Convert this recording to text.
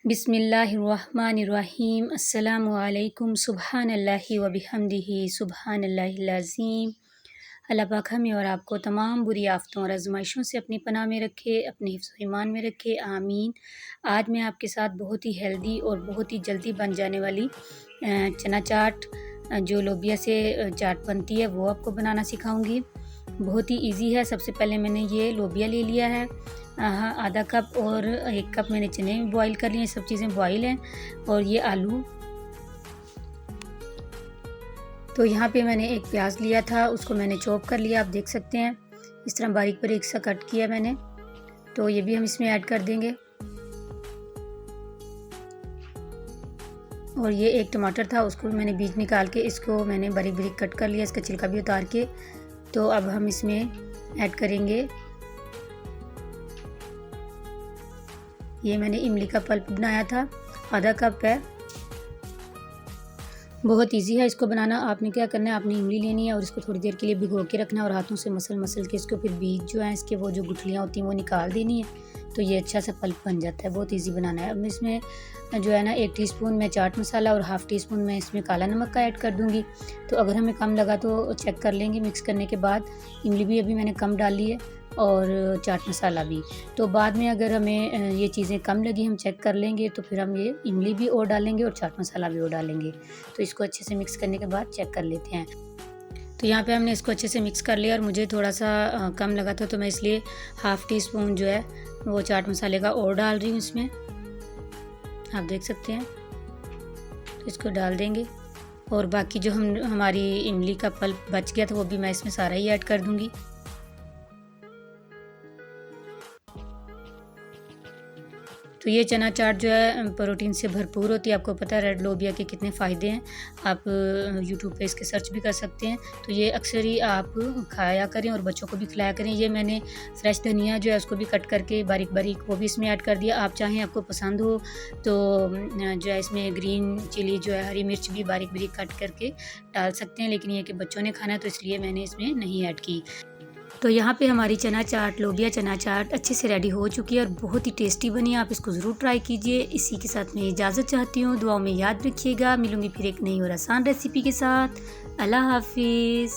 बिस्मिल्लाहिर्रहमानिर्रहीम। अस्सलामु अलैकुम। सुब्हानल्लाहि व बिहम्दिही सुब्हानल्लाहिल अज़ीम। अल्लाह पाक हमें और आपको तमाम बुरी आफ़तों और आज़माइशों से अपनी पनाह में रखे, अपने हिफ्ज़ व ईमान में रखे, आमीन। आज मैं आपके साथ बहुत ही हेल्दी और बहुत ही जल्दी बन जाने वाली चना चाट, जो लोबिया से चाट बनती है, वो आपको बनाना सिखाऊंगी। बहुत ही इजी है। सबसे पहले मैंने ये लोबिया ले लिया है आधा कप, और 1 कप मैंने चने बॉईल कर लिए। सब चीज़ें बॉईल हैं। और ये आलू, तो यहाँ पे मैंने एक प्याज लिया था, उसको मैंने चॉप कर लिया। आप देख सकते हैं इस तरह बारीक बारीक सा कट किया मैंने। तो ये भी हम इसमें ऐड कर देंगे। और ये एक टमाटर था, उसको मैंने बीज निकाल के इसको मैंने बारीक बारीक कट कर लिया, इसका छिलका भी उतार के। तो अब हम इसमें ऐड करेंगे, ये मैंने इमली का पल्प बनाया था, आधा कप है। बहुत इजी है इसको बनाना। आपने क्या करना है, आपने इमली लेनी है और इसको थोड़ी देर के लिए भिगो के रखना है, और हाथों से मसल मसल के इसको फिर बीज जो है इसके वो जो गुठलियाँ होती हैं वो निकाल देनी है। तो ये अच्छा सा पल्प बन जाता है। बहुत इजी बनाना है। अब इसमें जो है ना 1 टीस्पून मैं चाट मसाला और हाफ़ टी स्पून मैं इसमें काला नमक का ऐड कर दूँगी। तो अगर हमें कम लगा तो चेक कर लेंगे मिक्स करने के बाद। इमली भी अभी मैंने कम डाली है और चाट मसाला भी। तो बाद में अगर हमें ये चीज़ें कम लगी, हम चेक कर लेंगे, तो फिर हम ये इमली भी और डालेंगे और चाट मसाला भी और डालेंगे। तो इसको अच्छे से मिक्स करने के बाद चेक कर लेते हैं। तो यहाँ पे हमने इसको अच्छे से मिक्स कर लिया, और मुझे थोड़ा सा कम लगा था, तो मैं इसलिए हाफ़ टी स्पून जो है वो चाट मसाले का और डाल रही हूँ इसमें। आप देख सकते हैं। तो इसको डाल देंगे, और बाकी जो हमारी इमली का पल्प बच गया था वो भी मैं इसमें सारा ही ऐड कर दूँगी। तो ये चना चाट जो है प्रोटीन से भरपूर होती है। आपको पता है रेड लोबिया के कितने फ़ायदे हैं। आप यूट्यूब पे इसके सर्च भी कर सकते हैं। तो ये अक्सर ही आप खाया करें और बच्चों को भी खिलाया करें। ये मैंने फ्रेश धनिया जो है उसको भी कट करके बारीक बारीक वो भी इसमें ऐड कर दिया। आप चाहें, आपको पसंद हो तो जो है इसमें ग्रीन चिली जो है, हरी मिर्च भी बारीक बारीक कट करके डाल सकते हैं, लेकिन ये कि बच्चों ने खाना है तो इसलिए मैंने इसमें नहीं ऐड की। तो यहाँ पे हमारी चना चाट, लोबिया चना चाट अच्छे से रेडी हो चुकी है और बहुत ही टेस्टी बनी है। आप इसको ज़रूर ट्राई कीजिए। इसी के साथ मैं इजाज़त चाहती हूँ। दुआओं में याद रखिएगा। मिलूँगी फिर एक नई और आसान रेसिपी के साथ। अल्लाह हाफिज़।